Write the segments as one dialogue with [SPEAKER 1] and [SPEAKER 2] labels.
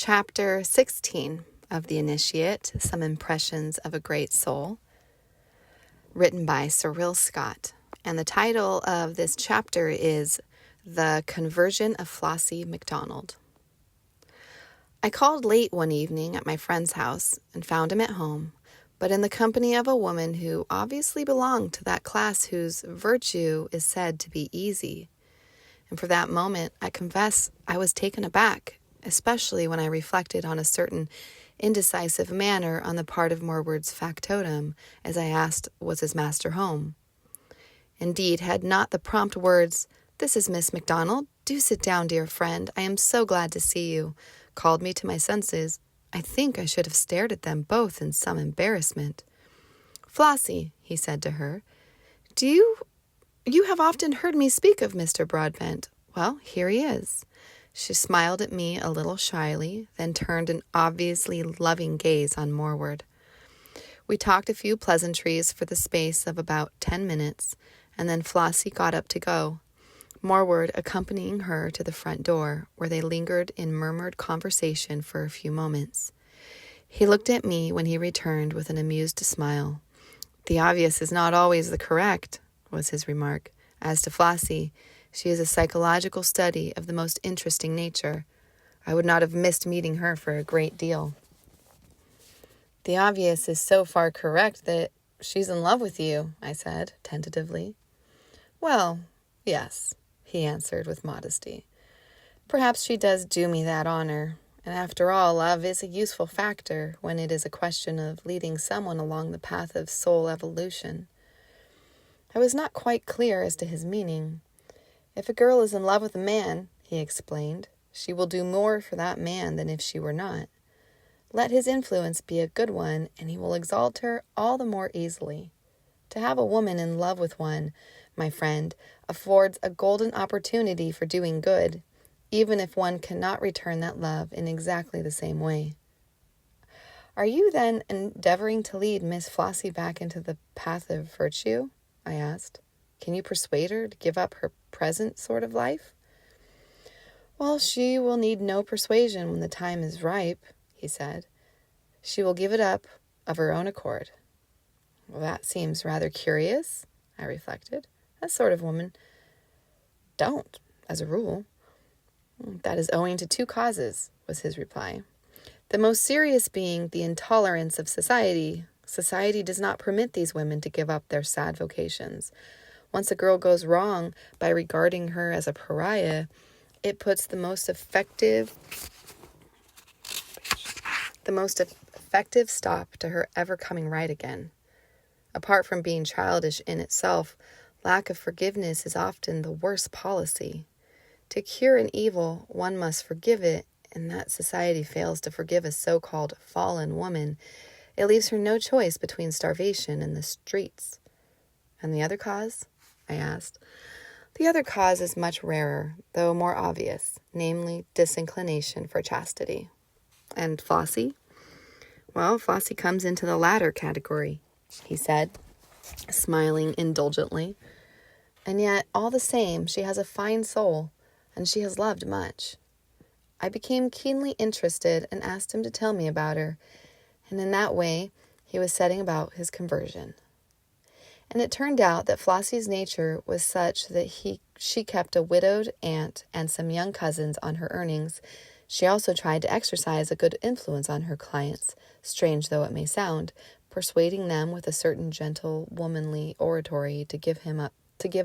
[SPEAKER 1] Chapter 16 of the Initiate, Some Impressions of a Great Soul, written by Cyril Scott. And the title of this chapter is The Conversion of Flossie McDonald. I called late one evening at my friend's house and found him at home, but in the company of a woman who obviously belonged to that class whose virtue is said to be easy. And for that moment, I confess I was taken aback, especially when I reflected on a certain indecisive manner on the part of Morward's factotum as I asked, was his master home? Indeed, had not the prompt words, "This is Miss MacDonald. Do sit down, dear friend. I am so glad to see you," called me to my senses, I think I should have stared at them both in some embarrassment. "Flossie," he said to her, You have often heard me speak of Mr. Broadbent. Well, here he is." She smiled at me a little shyly, then turned an obviously loving gaze on Morward. We talked a few pleasantries for the space of about 10 minutes, and then Flossie got up to go, Morward accompanying her to the front door, where they lingered in murmured conversation for a few moments. He looked at me when he returned with an amused smile. "The obvious is not always the correct," was his remark. "As to Flossie, she is a psychological study of the most interesting nature. I would not have missed meeting her for a great deal." "The obvious is so far correct that she's in love with you," I said, tentatively. "Well, yes," he answered with modesty. "Perhaps she does do me that honor. And after all, love is a useful factor when it is a question of leading someone along the path of soul evolution." I was not quite clear as to his meaning. "If a girl is in love with a man," he explained, "she will do more for that man than if she were not. Let his influence be a good one, and he will exalt her all the more easily. To have a woman in love with one, my friend, affords a golden opportunity for doing good, even if one cannot return that love in exactly the same way." "Are you, then, endeavoring to lead Miss Flossie back into the path of virtue?" I asked. "Can you persuade her to give up her present sort of life?" "Well, she will need no persuasion when the time is ripe," he said. "She will give it up of her own accord." "Well, that seems rather curious," I reflected. "That sort of woman don't, as a rule." "That is owing to two causes," was his reply. "The most serious being the intolerance of society. Society does not permit these women to give up their sad vocations. Once a girl goes wrong by regarding her as a pariah, it puts the most effective stop to her ever coming right again. Apart from being childish in itself, lack of forgiveness is often the worst policy. To cure an evil, one must forgive it, and that society fails to forgive a so-called fallen woman, it leaves her no choice between starvation and the streets." "And the other cause?" I asked. "The other cause is much rarer, though more obvious, namely disinclination for chastity." "And Flossie?" "Well, Flossie comes into the latter category," he said, smiling indulgently. "And yet, all the same, she has a fine soul, and she has loved much." I became keenly interested and asked him to tell me about her, and in that way he was setting about his conversion. And it turned out that Flossie's nature was such that she kept a widowed aunt and some young cousins on her earnings. She also tried to exercise a good influence on her clients, strange though it may sound, persuading them with a certain gentle, womanly oratory to give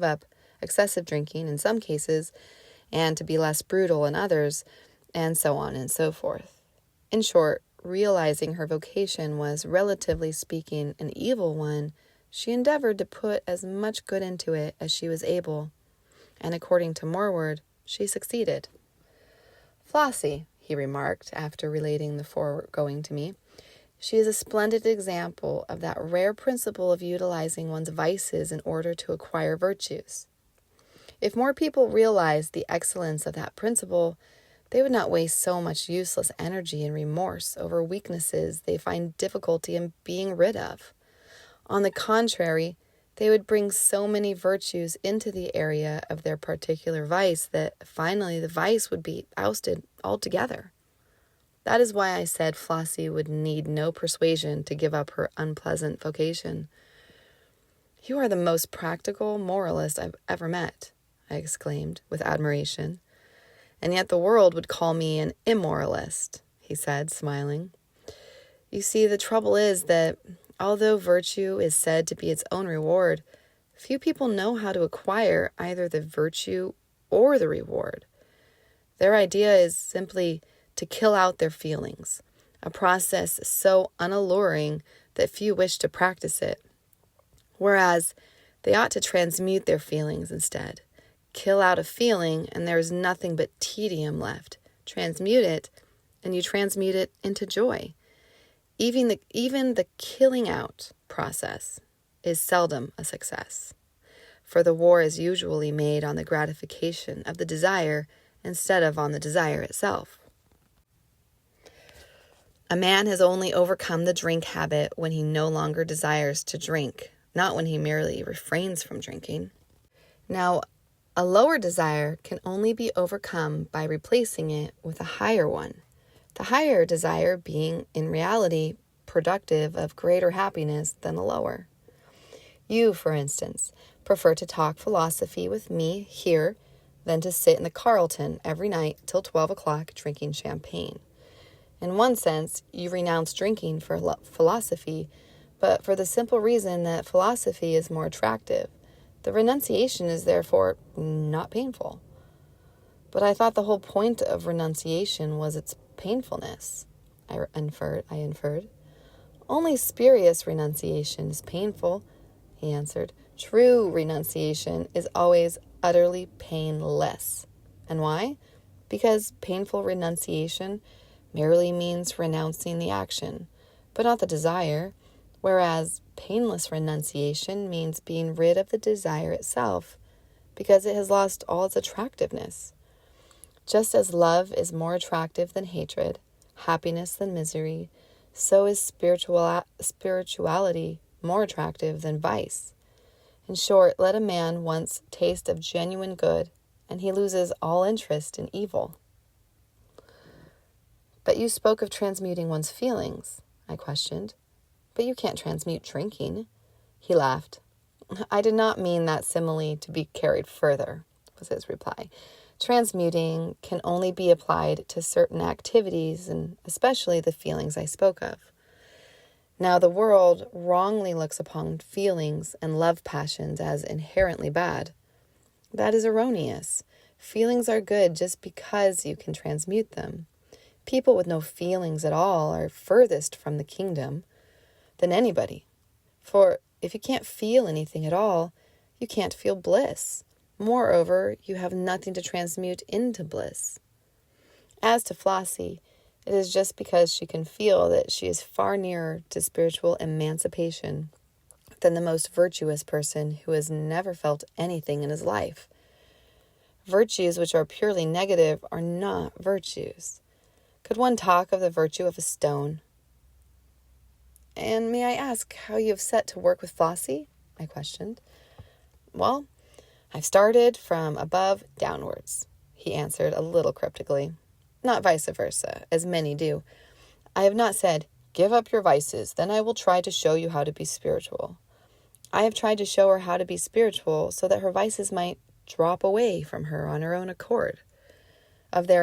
[SPEAKER 1] up excessive drinking in some cases, and to be less brutal in others, and so on and so forth. In short, realizing her vocation was, relatively speaking, an evil one, she endeavored to put as much good into it as she was able, and according to Morward, she succeeded. "Flossie," he remarked, after relating the foregoing to me, "she is a splendid example of that rare principle of utilizing one's vices in order to acquire virtues. If more people realized the excellence of that principle, they would not waste so much useless energy and remorse over weaknesses they find difficulty in being rid of. On the contrary, they would bring so many virtues into the area of their particular vice that finally the vice would be ousted altogether." That is why I said Flossie would need no persuasion to give up her unpleasant vocation. "You are the most practical moralist I've ever met," I exclaimed with admiration. "And yet the world would call me an immoralist," he said, smiling. "You see, the trouble is that although virtue is said to be its own reward, few people know how to acquire either the virtue or the reward. Their idea is simply to kill out their feelings, a process so unalluring that few wish to practice it. Whereas they ought to transmute their feelings instead. Kill out a feeling and there is nothing but tedium left. Transmute it and you transmute it into joy. Even the killing out process is seldom a success, for the war is usually made on the gratification of the desire instead of on the desire itself. A man has only overcome the drink habit when he no longer desires to drink, not when he merely refrains from drinking. Now, a lower desire can only be overcome by replacing it with a higher one, the higher desire being, in reality, productive of greater happiness than the lower. You, for instance, prefer to talk philosophy with me here than to sit in the Carlton every night till 12 o'clock drinking champagne. In one sense, you renounce drinking for philosophy, but for the simple reason that philosophy is more attractive. The renunciation is therefore not painful. But I thought the whole point of renunciation was its painfulness, I inferred. Only spurious renunciation is painful, he answered. True renunciation is always utterly painless. And why? Because painful renunciation merely means renouncing the action, but not the desire, whereas painless renunciation means being rid of the desire itself, because it has lost all its attractiveness. Just as love is more attractive than hatred, happiness than misery, so is spirituality more attractive than vice. In short, let a man once taste of genuine good, and he loses all interest in evil. But you spoke of transmuting one's feelings, I questioned. But you can't transmute drinking. He laughed. I did not mean that simile to be carried further, was his reply. Transmuting can only be applied to certain activities, and especially the feelings I spoke of. Now, the world wrongly looks upon feelings and love passions as inherently bad. That is erroneous. Feelings are good just because you can transmute them. People with no feelings at all are furthest from the kingdom than anybody. For if you can't feel anything at all, you can't feel bliss. Moreover, you have nothing to transmute into bliss. As to Flossie, it is just because she can feel that she is far nearer to spiritual emancipation than the most virtuous person who has never felt anything in his life. Virtues which are purely negative are not virtues. Could one talk of the virtue of a stone? And may I ask how you have set to work with Flossie? I questioned. Well, I've started from above downwards, he answered a little cryptically. Not vice versa, as many do. I have not said, give up your vices, then I will try to show you how to be spiritual. I have tried to show her how to be spiritual so that her vices might drop away from her of their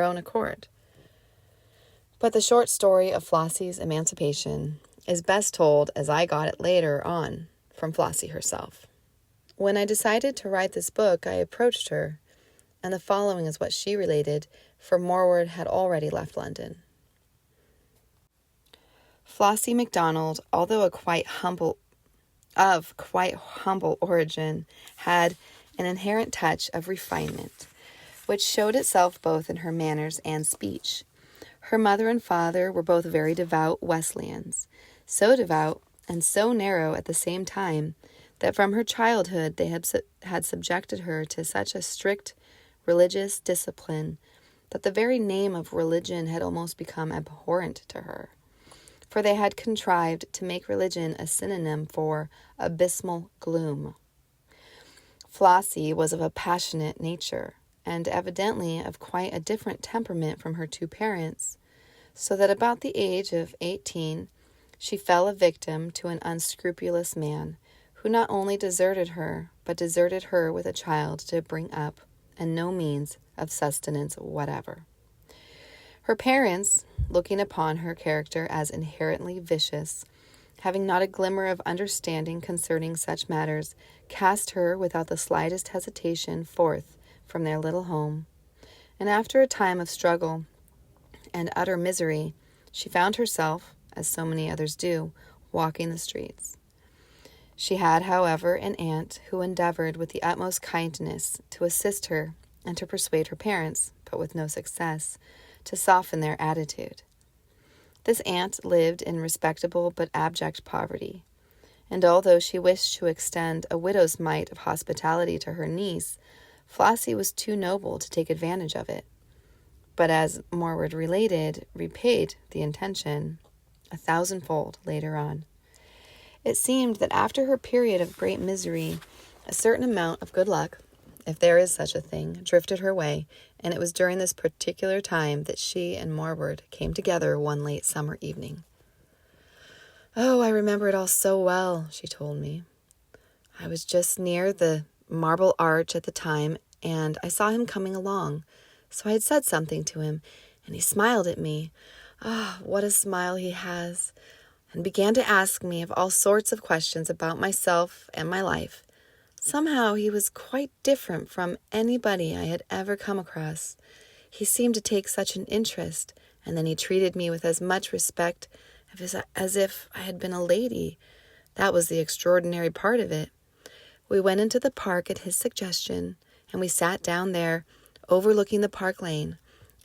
[SPEAKER 1] own accord. But the short story of Flossie's emancipation is best told as I got it later on from Flossie herself. When I decided to write this book, I approached her, and the following is what she related, for Morwood had already left London. Flossie MacDonald, although of quite humble origin, had an inherent touch of refinement, which showed itself both in her manners and speech. Her mother and father were both very devout Wesleyans, so devout and so narrow at the same time that from her childhood they had subjected her to such a strict religious discipline that the very name of religion had almost become abhorrent to her, for they had contrived to make religion a synonym for abysmal gloom. Flossie was of a passionate nature, and evidently of quite a different temperament from her two parents, so that about the age of 18, she fell a victim to an unscrupulous man who not only deserted her, but deserted her with a child to bring up and no means of sustenance whatever. Her parents, looking upon her character as inherently vicious, having not a glimmer of understanding concerning such matters, cast her without the slightest hesitation forth from their little home. And after a time of struggle and utter misery, she found herself, as so many others do, walking the streets. She had, however, an aunt who endeavored with the utmost kindness to assist her and to persuade her parents, but with no success, to soften their attitude. This aunt lived in respectable but abject poverty, and although she wished to extend a widow's mite of hospitality to her niece, Flossie was too noble to take advantage of it, but as Morwood related, repaid the intention 1,000-fold later on. It seemed that after her period of great misery, a certain amount of good luck, if there is such a thing, drifted her way, and it was during this particular time that she and Morwood came together one late summer evening. "Oh, I remember it all so well," she told me. "I was just near the Marble Arch at the time, and I saw him coming along, so I had said something to him, and he smiled at me. Ah, what a smile he has! And began to ask me of all sorts of questions about myself and my life. Somehow he was quite different from anybody I had ever come across. He seemed to take such an interest, and then he treated me with as much respect as if I had been a lady. That was the extraordinary part of it. We went into the park at his suggestion, and we sat down there, overlooking the park lane,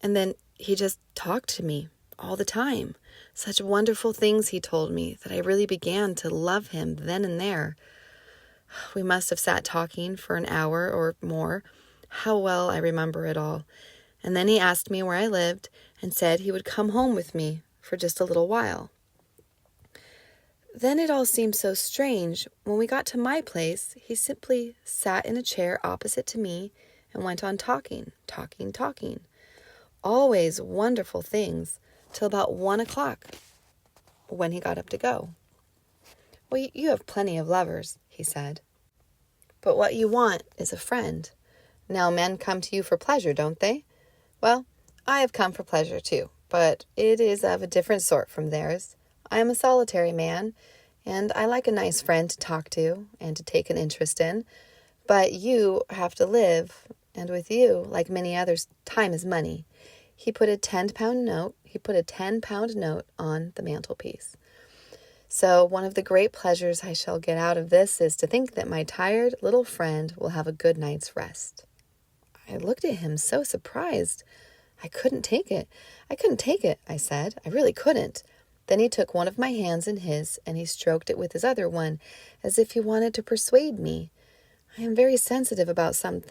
[SPEAKER 1] and then he just talked to me all the time. Such wonderful things he told me that I really began to love him then and there. We must have sat talking for an hour or more. How well I remember it all. And then he asked me where I lived and said he would come home with me for just a little while. Then it all seemed so strange. When we got to my place, he simply sat in a chair opposite to me and went on talking. Always wonderful things, till about 1 o'clock, when he got up to go. Well, you have plenty of lovers, he said. But what you want is a friend. Now men come to you for pleasure, don't they? Well, I have come for pleasure too, but it is of a different sort from theirs. I am a solitary man, and I like a nice friend to talk to and to take an interest in. But you have to live, and with you, like many others, time is money. He put a 10-pound note on the mantelpiece. So one of the great pleasures I shall get out of this is to think that my tired little friend will have a good night's rest. I looked at him so surprised. I couldn't take it, I said. I really couldn't. Then he took one of my hands in his, and he stroked it with his other one, as if he wanted to persuade me. I am very sensitive about some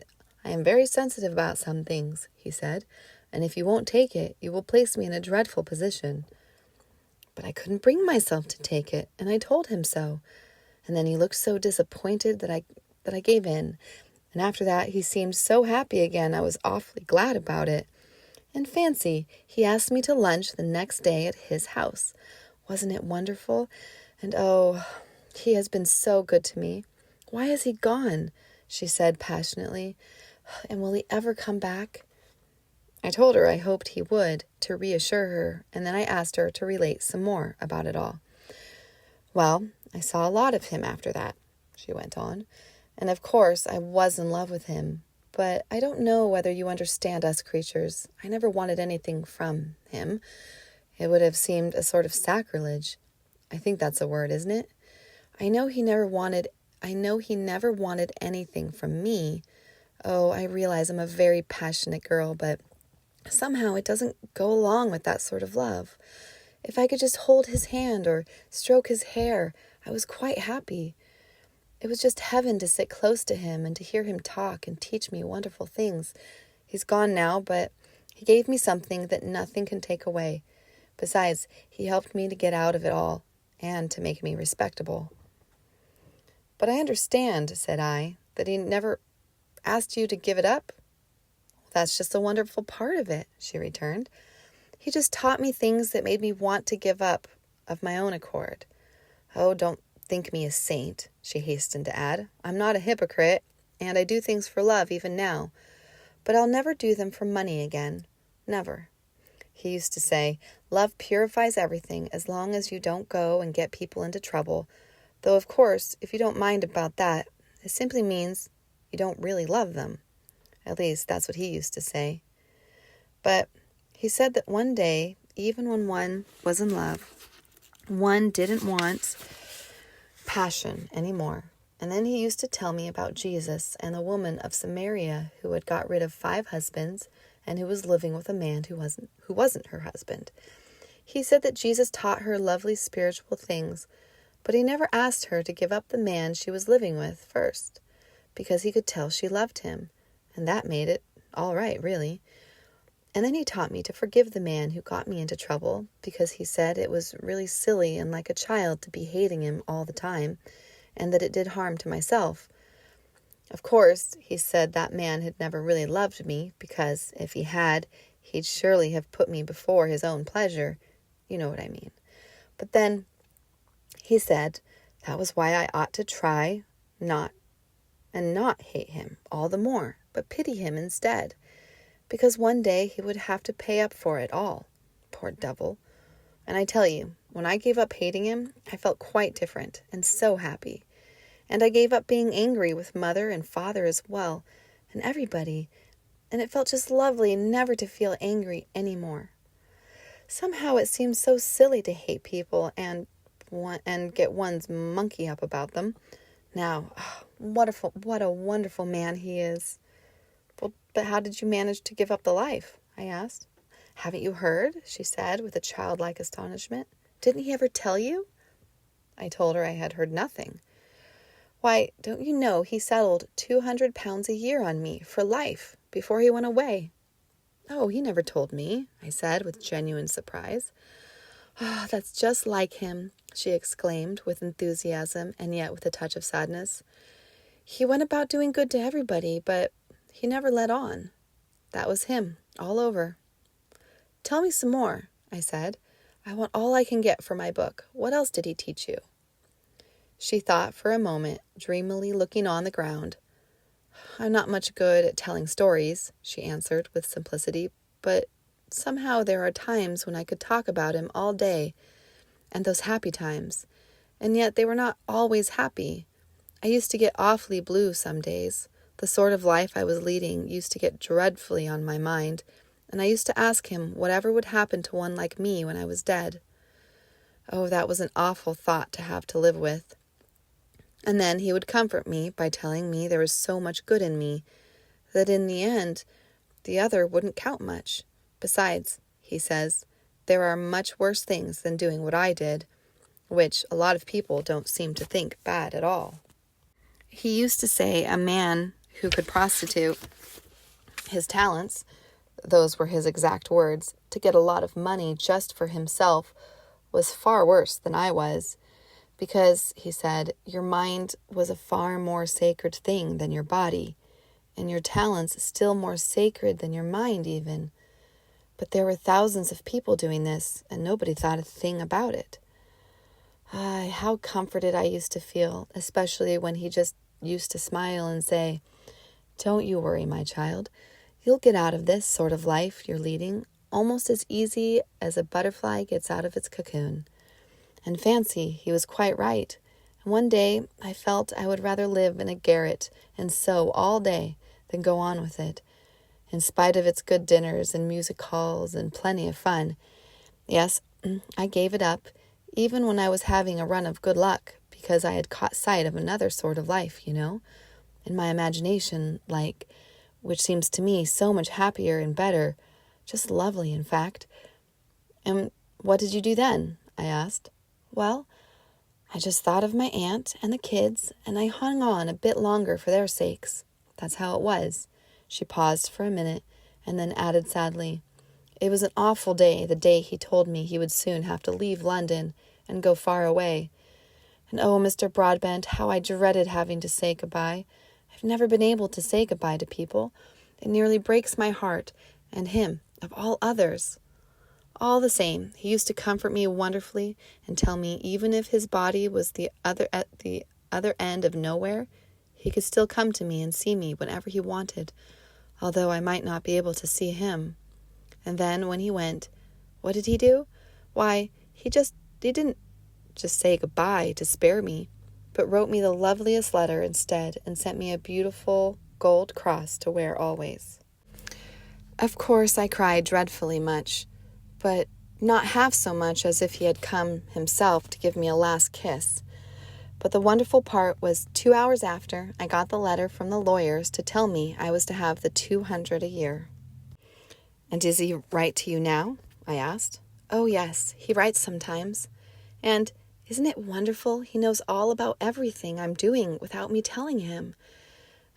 [SPEAKER 1] things, he said, and if you won't take it, you will place me in a dreadful position. But I couldn't bring myself to take it, and I told him so. And then he looked so disappointed that I gave in. And after that, he seemed so happy again, I was awfully glad about it. And fancy, he asked me to lunch the next day at his house. Wasn't it wonderful? And oh, he has been so good to me. Why has he gone? She said passionately. And will he ever come back? I told her I hoped he would, to reassure her, and then I asked her to relate some more about it all. Well, I saw a lot of him after that, she went on, and of course I was in love with him, but I don't know whether you understand us creatures. I never wanted anything from him. It would have seemed a sort of sacrilege. I think that's a word, isn't it? I know he never wanted anything from me. Oh, I realize I'm a very passionate girl, but somehow it doesn't go along with that sort of love. If I could just hold his hand or stroke his hair, I was quite happy. It was just heaven to sit close to him and to hear him talk and teach me wonderful things. He's gone now, but he gave me something that nothing can take away. Besides, he helped me to get out of it all and to make me respectable. But I understand, said I, that he never asked you to give it up. That's just a wonderful part of it, she returned. He just taught me things that made me want to give up of my own accord. Oh, don't think me a saint, she hastened to add. I'm not a hypocrite, and I do things for love even now. But I'll never do them for money again. Never. He used to say, love purifies everything as long as you don't go and get people into trouble. Though, of course, if you don't mind about that, it simply means you don't really love them. At least that's what he used to say. But he said that one day, even when one was in love, one didn't want passion anymore. And then he used to tell me about Jesus and the woman of Samaria who had got rid of 5 husbands and who was living with a man who wasn't her husband. He said that Jesus taught her lovely spiritual things, but he never asked her to give up the man she was living with first, because he could tell she loved him, and that made it all right, really. And then he taught me to forgive the man who got me into trouble, because he said it was really silly and like a child to be hating him all the time, and that it did harm to myself. Of course, he said that man had never really loved me, because if he had, he'd surely have put me before his own pleasure. You know what I mean. But then he said that was why I ought to try not hate him all the more, but pity him instead, because one day he would have to pay up for it all. Poor devil. And I tell you, when I gave up hating him, I felt quite different and so happy. And I gave up being angry with Mother and Father as well, and everybody, and it felt just lovely never to feel angry anymore. Somehow it seems so silly to hate people and get one's monkey up about them. Now, what a wonderful man he is. Well, but how did you manage to give up the life? I asked. Haven't you heard? She said with a childlike astonishment. Didn't he ever tell you? I told her I had heard nothing. Why, don't you know he settled 200 pounds a year on me for life before he went away? Oh, he never told me, I said with genuine surprise. Oh, that's just like him, she exclaimed with enthusiasm and yet with a touch of sadness. He went about doing good to everybody, but he never let on. That was him, all over. Tell me some more, I said. I want all I can get for my book. What else did he teach you? She thought for a moment, dreamily looking on the ground. I'm not much good at telling stories, she answered with simplicity, but somehow there are times when I could talk about him all day, and those happy times, and yet they were not always happy. I used to get awfully blue some days. The sort of life I was leading used to get dreadfully on my mind, and I used to ask him whatever would happen to one like me when I was dead. Oh, that was an awful thought to have to live with. And then he would comfort me by telling me there was so much good in me, that in the end, the other wouldn't count much. Besides, he says, there are much worse things than doing what I did, which a lot of people don't seem to think bad at all. He used to say a man who could prostitute his talents, those were his exact words, to get a lot of money just for himself was far worse than I was. Because, he said, your mind was a far more sacred thing than your body, and your talents still more sacred than your mind even. But there were thousands of people doing this, and nobody thought a thing about it. How comforted I used to feel, especially when he just used to smile and say, Don't you worry, my child. You'll get out of this sort of life you're leading almost as easy as a butterfly gets out of its cocoon. And fancy, he was quite right. And one day I felt I would rather live in a garret and sew all day than go on with it, in spite of its good dinners and music halls and plenty of fun. Yes, I gave it up, even when I was having a run of good luck, because I had caught sight of another sort of life, in my imagination, which seems to me so much happier and better, just lovely, in fact. And what did you do then? I asked. Well, I just thought of my aunt and the kids, and I hung on a bit longer for their sakes. That's how it was. She paused for a minute, and then added sadly, It was an awful day, the day he told me he would soon have to leave London and go far away. And oh, Mr. Broadbent, how I dreaded having to say goodbye. I've never been able to say goodbye to people. It nearly breaks my heart, and him, of all others. All the same, he used to comfort me wonderfully and tell me even if his body was at the other end of nowhere, he could still come to me and see me whenever he wanted, although I might not be able to see him. And then when he went, what did he do? Why, he didn't just say goodbye to spare me, but wrote me the loveliest letter instead and sent me a beautiful gold cross to wear always. Of course, I cried dreadfully much, but not half so much as if he had come himself to give me a last kiss. But the wonderful part was 2 hours after, I got the letter from the lawyers to tell me I was to have the 200 a year. And does he write to you now? I asked. Oh, yes, he writes sometimes. And isn't it wonderful? He knows all about everything I'm doing without me telling him.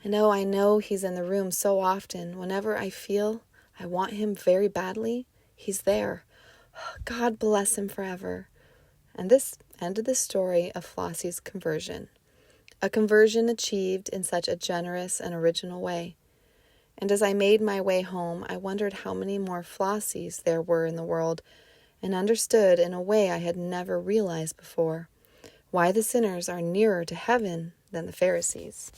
[SPEAKER 1] And oh, I know he's in the room so often. Whenever I feel I want him very badly, he's there. God bless him forever. And this ended the story of Flossie's conversion. A conversion achieved in such a generous and original way. And as I made my way home, I wondered how many more Flossies there were in the world, and understood in a way I had never realized before why the sinners are nearer to heaven than the Pharisees.